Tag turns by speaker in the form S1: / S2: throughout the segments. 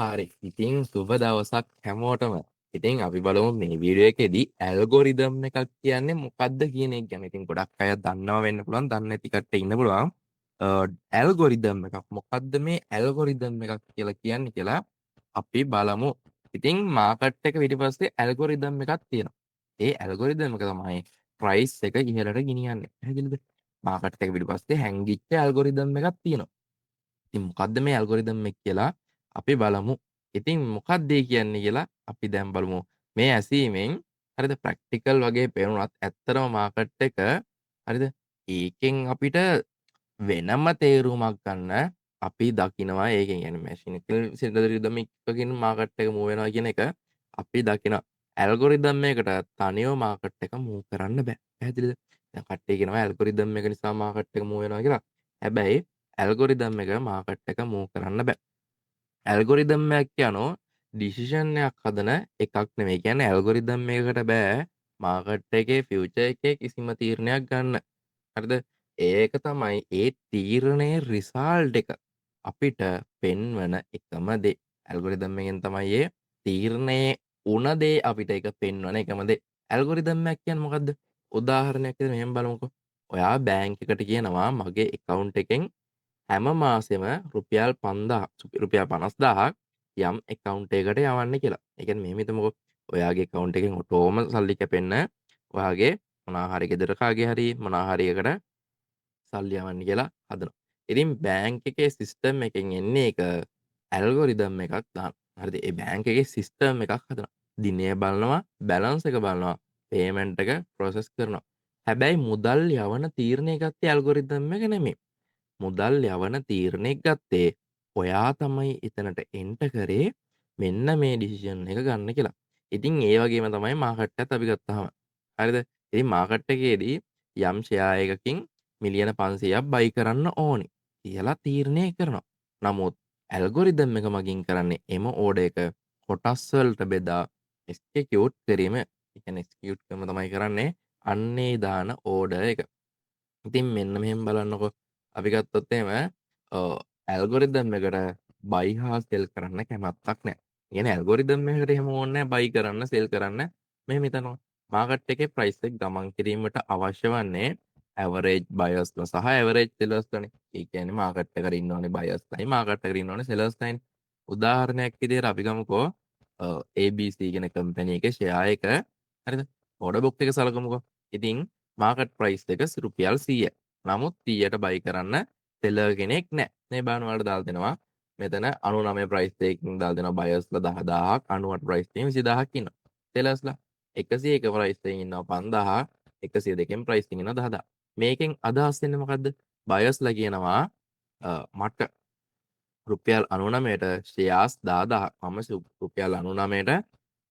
S1: හරි. ඉතින් සුබ දවසක් හැමෝටම. ඉතින් අපි බලමු මේ වීඩියෝ එකේදී ඇල්ගොරිදම් එකක් කියන්නේ මොකක්ද කියන එක ගැන. ඉතින් ගොඩක් අය දන්නවා වෙන්න පුළුවන්, දන්නේ නැති කට්ටිය ඉන්න පුළුවන්. ඇල්ගොරිදම් එකක් මොකක්ද මේ ඇල්ගොරිදම් එකක් කියලා කියන්නේ කියලා අපි බලමු. ඉතින් මාකට් එක පිටිපස්සේ ඇල්ගොරිදම් එකක් තියෙනවා. ඒ ඇල්ගොරිදම් එක තමයි ප්‍රයිස් එක ඉහළට ගෙනියන්නේ. පැහැදිලිද? මාකට් එක පිටිපස්සේ හැංගිච්ච ඇල්ගොරිදම් එකක් තියෙනවා. ඉතින් මොකද්ද මේ ඇල්ගොරිදම් එක කියලා අපි බලමු. ඉතින් මොකක්ද ඒ කියන්නේ කියලා අපි දැන් බලමු. මේ ඇසීමෙන් හරිද ප්‍රැක්ටිකල් වගේ පේනුනත් ඇත්තටම මාකට් එක හරිද ඒකෙන් අපිට වෙනම තේරුමක් ගන්න අපි දකිනවා ඒකෙන් කියන්නේ මැෂිනිකල් සින්තරිදම් එකකින් මාකට් එක මූව් වෙනවා කියන එක අපි දකිනවා. ඇල්ගොරිදම් එකකට තනියම මාකට් එක මූව් කරන්න බෑ. පැහැදිලිද? දැන් කට්ටිය කියනවා ඇල්ගොරිදම් එක නිසා මාකට් එක මූව් වෙනවා කියලා. හැබැයි ඇල්ගොරිදම් එක මාකට් එක මූව් කරන්න බෑ. ඇල්ගොරිදම් එකක් යනෝ ඩිසිෂන් එකක් හදන එකක් නෙමෙයි. ඒ කියන්නේ ඇල්ගොරිදම් එකකට බෑ මාකට් එකේ ෆියුචර් එකේ කිසිම තීරණයක් ගන්න. හරිද? ඒක තමයි ඒ තීරණයේ රිසල්ට් එක අපිට පෙන්වන එකම දේ. ඇල්ගොරිදම් එකෙන් තමයි ඒ තීරණයේ උන දේ අපිට ඒක පෙන්වන එකම දේ. ඇල්ගොරිදම් එකක් කියන්නේ මොකද්ද? උදාහරණයක් විදිහට මෙහෙම බලමුකෝ. ඔයා බැංක් එකට කියනවා මගේ account එකෙන් හැම මාසෙම රුපියල් 5,000 රුපියල් 50,000ක් යම් account එකකට යවන්න කියලා. ඒ කියන්නේ මෙහෙම හිතමුකෝ. ඔයාගේ account එකෙන් ඔටෝම සල්ලි කැපෙන්න ඔයාගේ මොනවා හරි ගෙදර කාගේ හරි මොනවා හරි එකට සල්ලි යවන්න කියලා හදනවා. ඉතින් බැංක් එකේ සිස්ටම් එකෙන් එන්නේ එක ඇල්ගොරිදම් එකක් දාන්න. හරිද? ඒ බැංක් එකේ සිස්ටම් එකක් හදනවා. දිනය බලනවා, බැලන්ස් එක බලනවා, පේමන්ට් එක ප්‍රොසෙස් කරනවා. හැබැයි මුදල් යවන තීරණය ගත්තේ ඇල්ගොරිදම් එක නෙමෙයි. මුදල් යවන තීරණයක් ගත්තේ ඔයා තමයි එතනට එන්ට කරේ මෙන්න මේ ඩිසිෂන් එක ගන්න කියලා. ඉතින් ඒ වගේම තමයි මාකට් එකත් අපි ගත්තාම. හරිද? ඉතින් මාකට් එකේදී යම් ෂෙයා එකකින් මිලියන 500ක් බයි කරන්න ඕනි කියලා තීරණය කරනවා. නමුත් ඇල්ගොරිදම් එක මගින් කරන්නේ එම ඕඩර් එක කොටස් වලට බෙදා එක්සිකියුට් කිරීම. ඒ කියන්නේ එක්සිකියුට් කරන තමයි කරන්නේ අන්නේ දාන ඕඩර් එක. ඉතින් මෙන්න මෙහෙම බලන්නකො. අපි ගත්තොත් එහෙම ඇල්ගොරිදම් එකට බයි හා සෙල් කරන්න කැමැත්තක් නැහැ. ඒ කියන්නේ ඇල්ගොරිදම් එකකට එහෙම ඕනේ නැහැ බයි කරන්න, සෙල් කරන්න. මෙහෙම හිතනවා. මාකට් එකේ ප්‍රයිස් එක ගමන් කිරීමට අවශ්‍ය වන්නේ ඇවරේජ් බයර්ස්ලා සහ ඇවරේජ් සෙලර්ස්ලානේ. ඒ කියන්නේ මාකට් එකට ඉන්නෝනේ බයර්ස්ලායි, මාකට් එකට ඉන්නෝනේ සෙලර්ස්ලායිනේ. උදාහරණයක් විදිහට අපි ගමුකෝ ABC කියන කම්පැනි එකේ ෂෙයා එක හරිද? ඕඩර් බුක් එක සලකමුකෝ. ඉතින් මාකට් ප්‍රයිස් එක රුපියල් 100යි. නමුත් 100ට බයි කරන්න සෙලර් කෙනෙක් නැහැ. මේ බාන වලට දාලා දෙනවා. මෙතන 99 ප්‍රයිස් එකකින් දාලා දෙනවා බයර්ස්ලා 10,000ක් 90 ප්‍රයිස් එකකින් 20000ක් ඉන්නවා. සෙලර්ස්ලා 101 ප්‍රයිස් එකකින් ඉන්නවා 5000 102කින් ප්‍රයිස් එකකින් ඉන්නවා 10,000. මේකෙන් අදහස් වෙන්නේ මොකද්ද? බයර්ස්ලා කියනවා මට රුපියල් 99ට ෂෙයාර්ස් 10,000ක් මම රුපියල් 99ට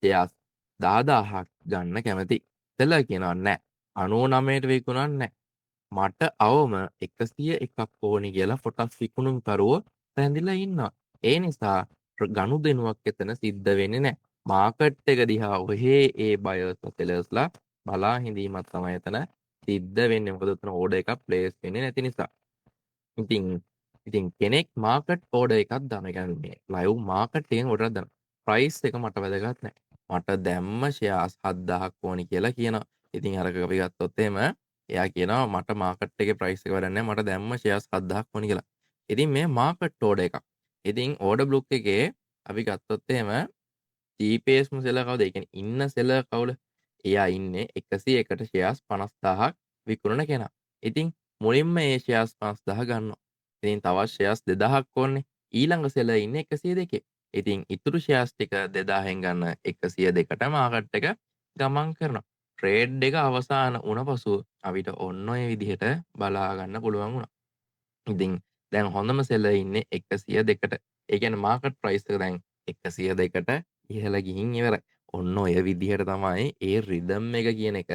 S1: ෂෙයාර්ස් 10,000ක් ගන්න කැමතියි. සෙලර් කියනවා නෑ 99ට විකුණන්නේ නෑ. මට අවම 101ක් ඕනි කියලා කොටස් විකුණුම්කරුවෝ රැඳිලා ඉන්නවා. ඒ නිසා ගනුදෙනුවක් එතන සිද්ධ වෙන්නේ නැහැ. මාකට් එක දිහා ඔහේ ඒ බයර්ස්ලා සෙලර්ස්ලා බලා හිඳීමක් තමයි එතන සිද්ධ වෙන්නේ. මොකද උතන ඕඩර් එකක් ප්ලේස් වෙන්නේ නැති නිසා. ඉතින් ඉතින් කෙනෙක් මාකට් ඕඩර් එකක් දාන. ඒ කියන්නේ මේ ලයිව් මාකට් එකෙන් ඕඩර් එකක් දානවා. ප්‍රයිස් එක මට වැදගත් නැහැ. මට දැම්ම ෂෙයාර්ස් 7,000ක් ඕනි කියලා කියනවා. ඉතින් අරක අපි ගත්තොත් එහෙම එයා කියනවා මට මාකට් එකේ ප්‍රයිස් එක වැඩක් නැහැ. මට දැම්ම ෂෙයාර්ස් 7,000ක් ඕනි කියලා. ඉතින් මේ මාකට් ඕඩර් එකක්. ඉතින් ඕඩර් බ්ලොක් එකේ අපි ගත්තොත් එහෙම චීපේස්ම සෙලර් කවුද? ඒ කියන්නේ ඉන්න සෙලර් කවුද? එයා ඉන්නේ 101ට ෂෙයාර්ස් 50,000ක් විකුණන කෙනා. ඉතින් මුලින්ම ඒ ෂෙයාර්ස් 50,000 ගන්නවා. ඉතින් තවත් ෂෙයාර්ස් 2,000ක් ඕනේ. ඊළඟ සෙලර් ඉන්නේ 102. ඉතින් ඉතුරු ෂෙයාර්ස් ටික 2,000න් ගන්න 102ට මාකට් එක ගමන් කරනවා. ට්‍රේඩ් එක අවසන් වුණ පසු අපිට ඔන්න ඔය විදිහට බලා ගන්න පුළුවන් වුණා. ඉතින් දැන් හොඳම සෙලර් ඉන්නේ 102ට. ඒ කියන්නේ මාකට් ප්‍රයිස් එක දැන් 102ට ඉහළ ගිහින් ඉවරයි. ඔන්න ඔය විදිහට තමයි ඒ රිදම් එක කියන එක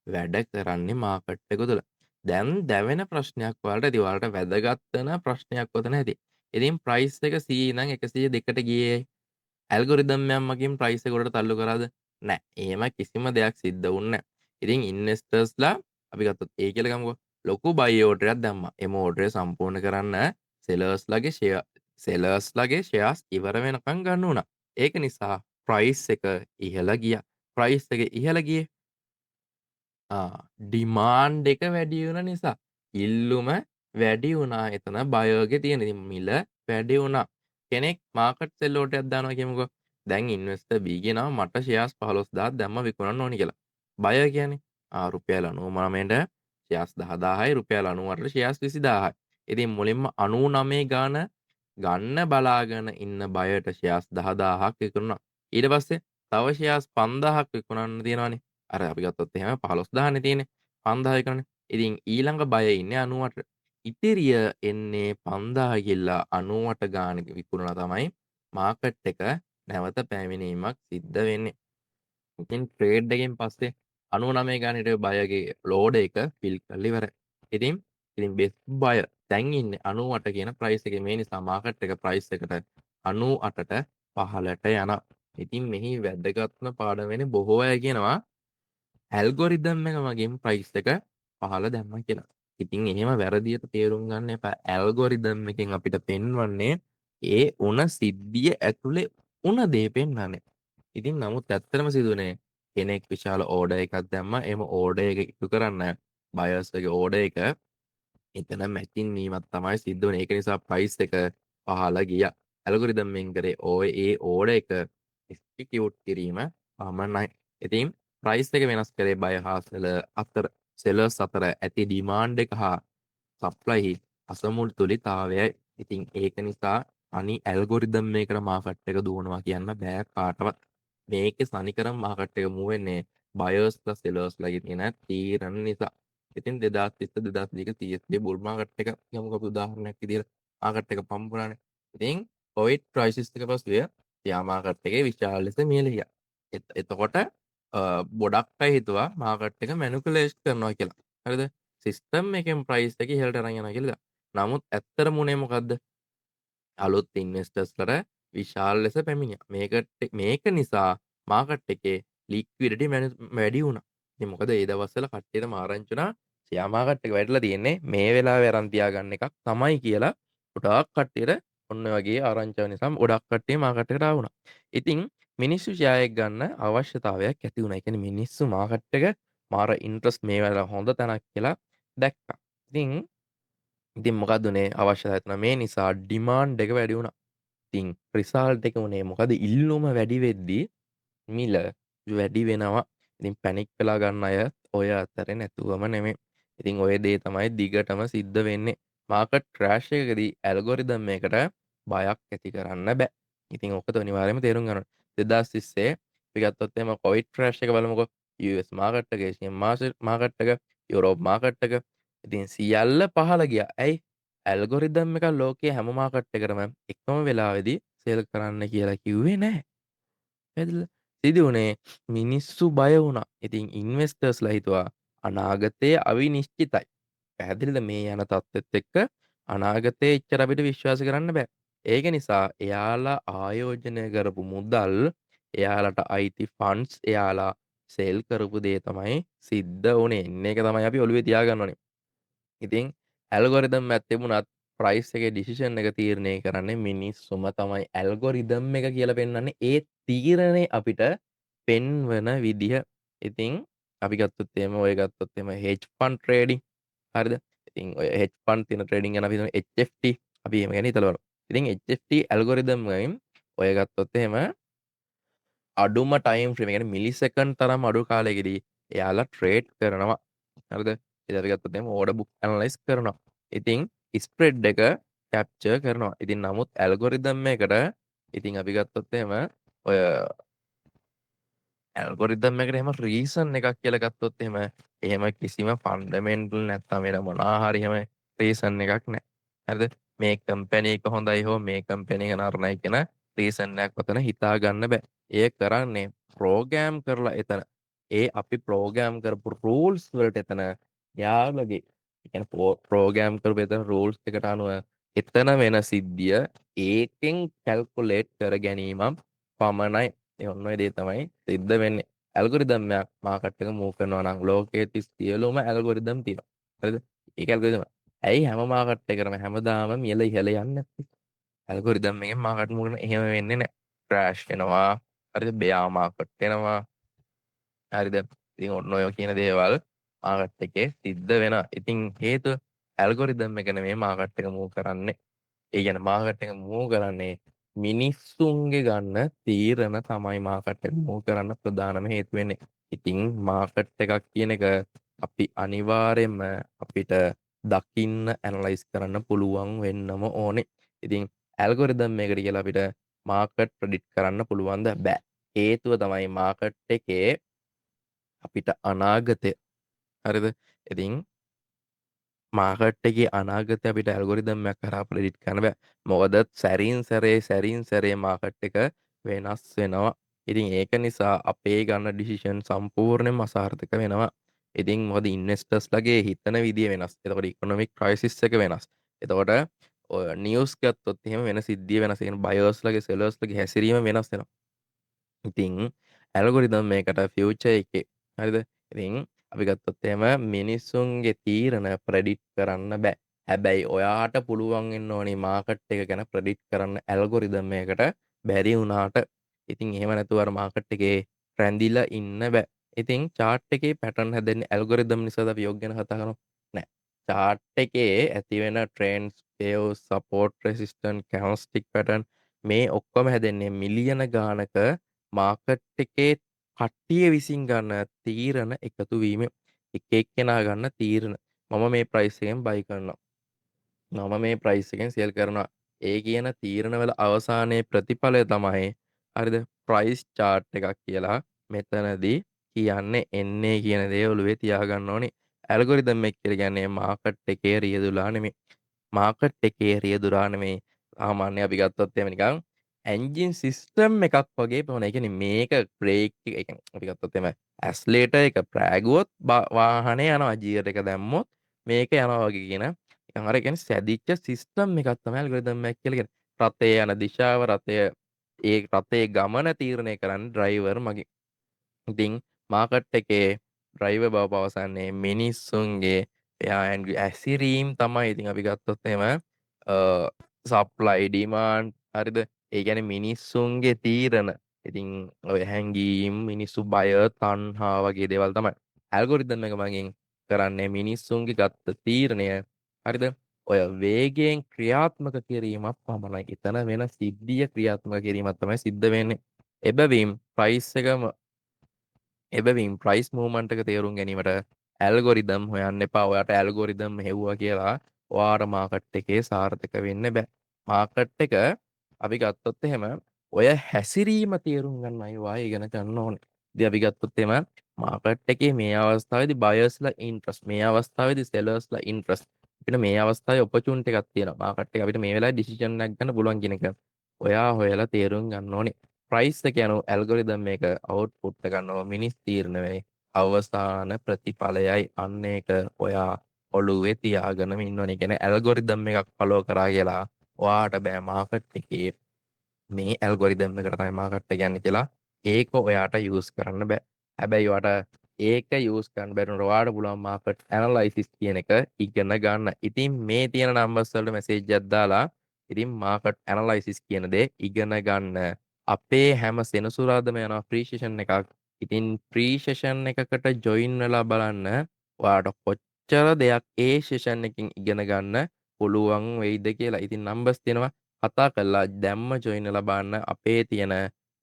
S1: වැඩ කරන්නේ මාකට් එක තුළ. දැන් දැවෙන ප්‍රශ්නයක් වලට ඇති ඔයාලට වැදගත් වෙන ප්‍රශ්නයක් ඔතන ඇති. ඉතින් ප්‍රයිස් එක 100 ඉඳන් 102ට ගියේ ඇල්ගොරිදම් එකක් මගින් ප්‍රයිස් එක උඩට තල්ලු කරාද? නෑ. එහෙම කිසිම දෙයක් සිද්ධ වුන්නේ නෑ. ඉතින් ඉන්වෙස්ටර්ස්ලා අපි ගත්තොත් A කියලා ගමුකෝ. ලොකු බයි ඕඩරයක් දැම්මා. එම ඕඩරය සම්පූර්ණ කරන්න සෙලර්ස්ලාගේ ෂෙයා සෙලර්ස්ලගේ ෂෙයාස් ඉවර වෙනකන් ගන්න වුණා. ඒක නිසා ප්‍රයිස් එක ඉහළ ගියා. ප්‍රයිස් එක ඉහළ ගියේ ඩිමාන්ඩ් එක වැඩි වුණ නිසා. ඉල්ලුම වැඩි වුණා එතන බයර්ගේ තියෙන. ඉතින් මිල වැඩි වුණා. කෙනෙක් මාකට් සෙල් ඕටයක් දානවා කියමුකෝ. දැන් ඉන්වෙස්ටර් B කියනවා මට ෂෙයාර්ස් 15000ක් දැම්ම විකුණන්න ඕනි කියලා. බයර් කියන්නේ රුපියල් 99ට ෂෙයාර්ස් 10000යි රුපියල් 98ට ෂෙයාර්ස් 20000යි. ඉතින් මුලින්ම 99 ගාන ගන්න බලාගෙන ඉන්න බයර්ට ෂෙයාර්ස් 10000ක් විකුණුණා. ඊට පස්සේ තව ෂෙයාර්ස් 5000ක් විකුණන්න තියෙනවානේ. අර අපි ගත්තොත් එහෙම 15000නේ තියෙන්නේ. 5000 විකුණන්නේ. ඉතින් ඊළඟ බය ඉන්නේ 98ට. ඉතිරිය එන්නේ 5000 ගිල්ලා 98 ගානක විකුණලා තමයි මාකට් එක නැවත පැමිණීමක් සිද්ධ වෙන්නේ. ඉතින් ට්‍රේඩ් එකෙන් පස්සේ 99 ගානට බයගේ ලෝඩ එක ෆිල් කරලා ඉවරයි. ඉතින් බෙස්ට් බය දැන් ඉන්නේ 98 කියන ප්‍රයිස් එකේ. මේ නිසා මාකට් එක ප්‍රයිස් එකට 98ට පහළට යනවා. ඉතින් මෙහි වැදගත්ම පාඩම වෙන්නේ බොහෝ අය කියනවා ඇල්ගොරිදම් එක මගින් ප්‍රයිස් එක පහළ දැම්මා කියලා. ඉතින් එහෙම වැරදියට තේරුම් ගන්න එපා. ඇල්ගොරිදම් එකෙන් අපිට පෙන්වන්නේ ඒ උන සිද්ධිය ඇතුලේ උන දේ පෙන්වන්නේ. ඉතින් නමුත් ඇත්තටම සිදුවනේ කෙනෙක් විශාල ඕඩර් එකක් දැම්මා. එහෙම ඕඩර් එක ඉටු කරන්න බයර්ස්ගේ ඕඩර් එක එතන මැචින් වීමක් තමයි සිද්ධ වුනේ. ඒක නිසා ප්‍රයිස් එක පහළ ගියා. ඇල්ගොරිදම් එකෙන් කරේ ඒ ඕඩර් එක එක්සිකියුට් කිරීම පමණයි. ඉතින් ප්‍රයිස් එක වෙනස් කරේ බය හා අතර සෙලර්ස් අතර ඇති ඩිමාන්ඩ් එක හා සප්ලයි අසමතුලිතතාවයයි. ඉතින් ඒක නිසා අනි ඇල්ගොරිදම් එකකට මාකට් එක දුවනවා කියන්න බෑ කාටවත්. මේකේ සනිකරම මාකට් එක මූව් වෙන්නේ බයර්ස්ලා සෙලර්ස්ලාගේ තියෙන තීරණ නිසා. ඉතින් 2020 2022 CSD බුල් මාකට් එක යමුකෝ අපි උදාහරණයක් විදියට මාකට් එක පම්ප් වුණානේ. ඉතින් කොවිඩ් ක්‍රයිසිස් එක පස්සේ ෂෙයා මාකට් එකේ විශාල ලෙස මිල ගියා. එතකොට ගොඩක් අය හිතුවා මාකට් එක මැනිපුලේට් කරනවා කියලා. හරිද? සිස්ටම් එකෙන් ප්‍රයිස් එක ඉහළට අරන් යනවා කියලා. නමුත් ඇත්තටම උනේ මොකද්ද? අලුත් ඉන්වෙස්ටර්ස්ලට විශාල ලෙස පැමිණියා. මේක නිසා මාකට් එකේ ලික්විඩිටි වැඩි වුණා. ඉතින් මොකද ඒ දවස්වල කට්ටියට ආරංචි වුණා ෂෙයා මාකට් එක වැඩිලා තියෙන්නේ මේ වෙලාවේ අරන් තියාගන්න එකක් තමයි කියලා ගොඩාක් කට්ටියට ඔන්න ඔය වගේ ආරංචිව නිසා ගොඩක් කට්ටිය මාකට් එකට ආවුණා. ඉතින් මිනිස්සු ෂෙයා එක ගන්න අවශ්‍යතාවයක් ඇති වුණා. ඒ කියන්නේ මිනිස්සු මාකට් එක මාර ඉන්ට්‍රස්ට් මේ වෙලාව හොඳ තැනක් කියලා දැක්කා. ඉතින් මොකක්ද උනේ අවශ්‍යතාවය තුන මේ නිසා ඩිමාන්ඩ් එක වැඩි වුණා. ඉතින් රිසල්ට් එක උනේ මොකද ඉල්ලුම වැඩි වෙද්දී මිල වැඩි වෙනවා. ඉතින් පැනික් වෙලා ගන්න අය ඔය අතරේ නැතුවම නෙමෙයි. ඉතින් ඔය දේ තමයි දිගටම සිද්ධ වෙන්නේ. මාකට් ක්‍රෑෂ් එකකදී ඇල්ගොරිදම් එකකට බයක් ඇති කරන්න බෑ. ඉතින් ඕක අනිවාර්යයෙන්ම තේරුම් ගන්න ඕනේ. 2030 අපි ගත්තොත් එහෙම කොවිඩ් ක්‍රෑෂ් එක බලමුකෝ. US මාකට් එක, ඒසියන් මාකට් එක, යුරෝප් මාකට් එක. ඉතින් සියල්ල පහළ ගියා. ඇයි? ඇල්ගොරිදම් එකක් ලෝකයේ හැම මාකට් එකකටම එකම වෙලාවෙදී සේල් කරන්න කියලා කිව්වේ නැහැ. පැහැදිලිද? සිදු වුණේ මිනිස්සු බය වුණා. ඉතින් ඉන්වෙස්ටර්ස්ලා හිතුවා අනාගතය අවිනිශ්චිතයි. පැහැදිලිද? මේ යන තත්ත්වෙත් එක්ක අනාගතේ එච්චර අපිට විශ්වාස කරන්න බෑ. ඒක නිසා එයාලා ආයෝජනය කරපු මුදල් එයාලට අයිති ෆන්ඩ්ස් එයාලා සෙල් කරපු දේ තමයි සිද්ධ වුණේ. ඒක තමයි අපි ඔළුවේ තියාගන්න ඕනේ. ඉතින් ඇල්ගොරිදම් එකක් තිබුණත් ප්‍රයිස් එකේ ඩිසිෂන් එක තීරණය කරන්නේ මිනිස්සුම තමයි. ඇල්ගොරිදම් එක කියලා පෙන්වන්නේ ඒ තීරණේ අපිට පෙන්වන විදිහ. ඉතින් අපි ගත්තොත් එහෙම ඔය ගත්තොත් එහෙම හෙජ් ෆන්ඩ් ට්‍රේඩින් හරිද? ඉතින් ඔය හෙජ් ෆන්ඩ් තියෙන ට්‍රේඩින් ගැන අපි හිතමු HFT. අපි එහෙම ගැන හිතලා බලමු. ඉතින් HFT ඇල්ගොරිදම් වලින් ඔය ගත්තොත් එහෙම අඩුම ටයිම් ෆ්‍රේම් එක කියන්නේ මිලිසෙකන්ඩ් තරම් අඩු කාලයකදී එයාලා ට්‍රේඩ් කරනවා. හරිද? ඉතින් අපි ගත්තොත් එහෙම ඕඩර් බුක් ඇනලයිස් කරනවා. ඉතින් ස්ප්‍රෙඩ් එක කැප්චර් කරනවා. ඉතින් නමුත් ඇල්ගොරිදම් එකට ඉතින් අපි ගත්තොත් එහෙම ඔය ඇල්ගොරිදම් එකට එහෙම රීසන් එකක් කියලා ගත්තොත් එහෙම කිසිම ෆන්ඩමෙන්ටල් නැත්තම් වෙන මොනවා හරි එහෙම රීසන් එකක් නැහැ. හරිද? මේ කම්පැනි එක හොඳයි හෝ මේ කම්පැනි එක නරකයි කියන රීසන් එකක් ඔතන හිතා ගන්න බෑ. ඒ කරන්නේ ප්‍රෝග්‍රෑම් කරලා එතන ඒ අපි ප්‍රෝග්‍රෑම් කරපු රූල්ස් වලට එතන යාළුවගේ ඒ කියන්නේ ප්‍රෝග්‍රෑම් කරපු එතන රූල්ස් එකට අනුව එතන වෙන සිද්ධිය ඒකෙන් කැල්කුලේට් කර ගැනීමක් පමණයි. ඔන්න ඔය දේ තමයි සිද්ධ වෙන්නේ. ඇල්ගොරිදම් එකක් මාකට් එක මූව් කරනවා නම් ලෝකයේ තිස් සියලුම ඇල්ගොරිදම් තියෙනවා. හරිද? ඒක ඇල්ගොරිදම්. ඇයි හැම මාකට් එකකටම හැමදාම මිල ඉහළ යන්නේ නැත්තේ? ඇල්ගොරිදම් එකෙන් මාකට් මූව්මන්ට් එහෙම වෙන්නේ නැහැ. ක්‍රෑෂ් වෙනවා. හරිද? බෙයා මාකට් වෙනවා. හරිද? ඉතින් ඔන්න ඔය කියන දේවල් මාකට් එකේ සිද්ධ වෙනවා. ඉතින් හේතුව ඇල්ගොරිදම් එක නෙමෙයි මාකට් එක මූව් කරන්නේ. ඒ කියන්නේ මාකට් එක මූව් කරන්නේ මිනිස්සුන්ගේ ගන්න තීරණ තමයි මාකට් එක මූව් කරන්න ප්‍රධානම හේතු වෙන්නේ. ඉතින් මාකට් එකක් කියන එක අපි අනිවාර්යයෙන්ම අපිට දකින්න ඇනලයිස් කරන්න පුළුවන් වෙන්නම ඕනේ. ඉතින් ඇල්ගොරිදම් එකකට කියලා අපිට මාකට් ප්‍රෙඩික්ට් කරන්න පුළුවන්ද? බෑ. හේතුව තමයි මාකට් එකේ අපිට අනාගතය හරිද? ඉතින් මාකට් එකේ අනාගතය අපිට ඇල්ගොරිදම් එකක් කරා ප්‍රෙඩික්ට් කරන්න බෑ. මොකද සැරින් සැරේ මාකට් එක වෙනස් වෙනවා. ඉතින් ඒක නිසා අපේ ගන්න ඩිසිෂන් සම්පූර්ණයෙන්ම අසාර්ථක වෙනවා. ඉතින් මොකද ඉන්වෙස්ටර්ස්ලාගේ හිතන විදිය වෙනස්. එතකොට ඉකොනොමික් ක්‍රයිසිස් එක වෙනස්. එතකොට ඔය නිවුස් ගත්තොත් එහෙම වෙන සිද්ධිය වෙනස්. ඒ කියන්නේ බයර්ස්ලාගේ සෙලර්ස්ලාගේ හැසිරීම වෙනස් වෙනවා. ඉතින් ඇල්ගොරිදම් මේකට ෆියුචර් එකේ හරිද? ඉතින් අපි ගත්තොත් එහෙම මිනිස්සුන්ගේ තීරණ ප්‍රෙඩික්ට් කරන්න බෑ. හැබැයි ඔයාට පුළුවන් වෙන්න ඕනි මාකට් එක ගැන ප්‍රෙඩික්ට් කරන්න ඇල්ගොරිදම් එකකට බැරි වුණාට. ඉතින් එහෙම නැතුව අර මාකට් එකේ රැඳිලා ඉන්න බෑ. ඉතින් chart එකේ pattern හැදෙන්නේ ඇල්ගොරිදම් නිසාද අපි යෝග ගැන කතා කරමු. නෑ. chart එකේ ඇති වෙන trends, waves, support, resistance, candlestick pattern මේ ඔක්කොම හැදෙන්නේ මිලියන ගානක මාකට් එකේ කට්ටිය විසින් ගන්න තීරණ එකතු වීමෙන්. එක එක්කෙනා ගන්න තීරණ. මම මේ ප්‍රයිස් එකෙන් බයි කරනවා. මම මේ ප්‍රයිස් එකෙන් සෙල් කරනවා. ඒ කියන තීරණවල අවසානයේ ප්‍රතිඵලය තමයි හරිද ප්‍රයිස් chart එකක් කියලා මෙතනදී කියන්නේ එන්නේ කියන දේ ඔළුවේ තියාගන්න ඕනේ. ඇල්ගොරිදම් එක කියලා කියන්නේ මාකට් එකේ රියදුලා නෙමෙයි. මාකට් එකේ රියදුරා නෙමෙයි. සාමාන්‍ය අපි ගත්තොත් එහෙම නිකන් එන්ජින් සිස්ටම් එකක් වගේ පමණයි. ඒ කියන්නේ මේක බ්‍රේක් එක ඒ කියන්නේ අපි ගත්තොත් එහෙම ඇස්ලේටර් එක ප්‍රෑගුවොත් වාහනේ යනවා. ගියර් එක දැම්මොත් මේක යනවා වගේ කියන නිකන් අර කියන්නේ සැදිච්ච සිස්ටම් එකක් තමයි ඇල්ගොරිදම් එක කියලා කියන්නේ. රථයේ යන දිශාව ඒ රථයේ ගමන තීරණය කරන්නේ ඩ්‍රයිවර් මගින්. ඉතින් මාකට් එකේ ඩ්‍රයිවර් බව පවසන්නේ මිනිස්සුන්ගේ ඇසිරීම් තමයි. ඉතින් අපි ගත්තොත් එහෙම සප්ලයි ඩිමාන්ඩ් හරිද? ඒ කියන්නේ මිනිස්සුන්ගේ තීරණ. ඉතින් ඔය හැංගීම් මිනිස්සු බය තණ්හා වගේ දේවල් තමයි. ඇල්ගොරිදම් එක මගින් කරන්නේ මිනිස්සුන්ගේ ගත්ත තීරණය හරිද? ඔය වේගයෙන් ක්‍රියාත්මක කිරීමක් පමණයි. එතන වෙන සිද්ධිය ක්‍රියාත්මක කිරීමක් තමයි සිද්ධ වෙන්නේ. එබැවින් ප්‍රයිස් මූව්මන්ට් එක තේරුම් ගැනීමට ඇල්ගොරිදම් හොයන්න එපා. ඔයාට ඇල්ගොරිදම් හෙව්වා කියලා ඔයාට මාකට් එකේ සාර්ථක වෙන්න බෑ. මාකට් එක අපි ගත්තොත් එහෙම ඔය හැසිරීම තේරුම් ගන්නයි ඔයා ඉගෙන ගන්න ඕනේ. ඉතින් අපි ගත්තොත් එහෙම මාකට් එකේ මේ අවස්ථාවේදී බයර්ස්ලා ඉන්ට්‍රස්ට්, මේ අවස්ථාවේදී සෙලර්ස්ලා ඉන්ට්‍රස්ට්. අපිට මේ අවස්ථාවේ ඔපචුනිටි එකක් තියෙනවා. මාකට් එක අපිට මේ වෙලාවේ ඩිසිෂන් එකක් ගන්න පුළුවන් කියන එක. ඔයා හොයලා තේරුම් ගන්න ඕනේ. ප්‍රයිස් එක යනු ඇල්ගොරිදම් එක අවුට්පුට් එක ගන්නවා මිනිස් තීරණ වෙයි. අවසාන ප්‍රතිඵලයයි අන්න ඒක ඔයා ඔළුවේ තියාගෙනම ඉන්න ඕනේ. කියන්නේ ඇල්ගොරිදම් එකක් ෆලෝ කරා කියලා ඔයාට බෑ මාකට් එකේ මේ ඇල්ගොරිදම් එකට තමයි මාකට් එක යන්නේ කියලා ඒක ඔයාට යූස් කරන්න බෑ. හැබැයි ඔයාට ඒක යූස් කරන්න බැරි වුණාට ඔයාට පුළුවන් මාකට් ඇනලයිසිස් කියන එක ඉගෙන ගන්න. ඉතින් මේ තියෙන නම්බර්ස් වලට මැසේජ් එකක් දාලා ඉතින් මාකට් ඇනලයිසිස් කියන දේ ඉගෙන ගන්න. අපේ හැම සෙනසුරාදාම යනවා ෆ්‍රී සෙෂන් එකක්. ඉතින් ෆ්‍රී සෙෂන් එකකට ජොයින් වෙලා බලන්න ඔයාට කොච්චර දෙයක් ඒ සෙෂන් එකකින් ඉගෙන ගන්න පුළුවන් වෙයිද කියලා. ඉතින් නම්බර්ස් තියෙනවා කතා කරලා දැම්ම ජොයින් වෙලා බලන්න අපේ තියෙන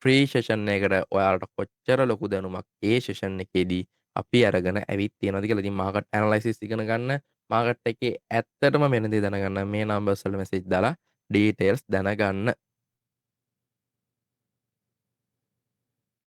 S1: ෆ්‍රී සෙෂන් එකකට ඔයාලට කොච්චර ලොකු දැනුමක් ඒ සෙෂන් එකේදී අපි අරගෙන ඇවිත් තියෙනවද කියලා. ඉතින් මාකට් ඇනලයිසිස් ඉගෙන ගන්න මාකට් එකේ ඇත්තටම වෙන දේ දැනගන්න මේ නම්බර්ස් වල මැසේජ් දාලා ඩීටේල්ස් දැනගන්න.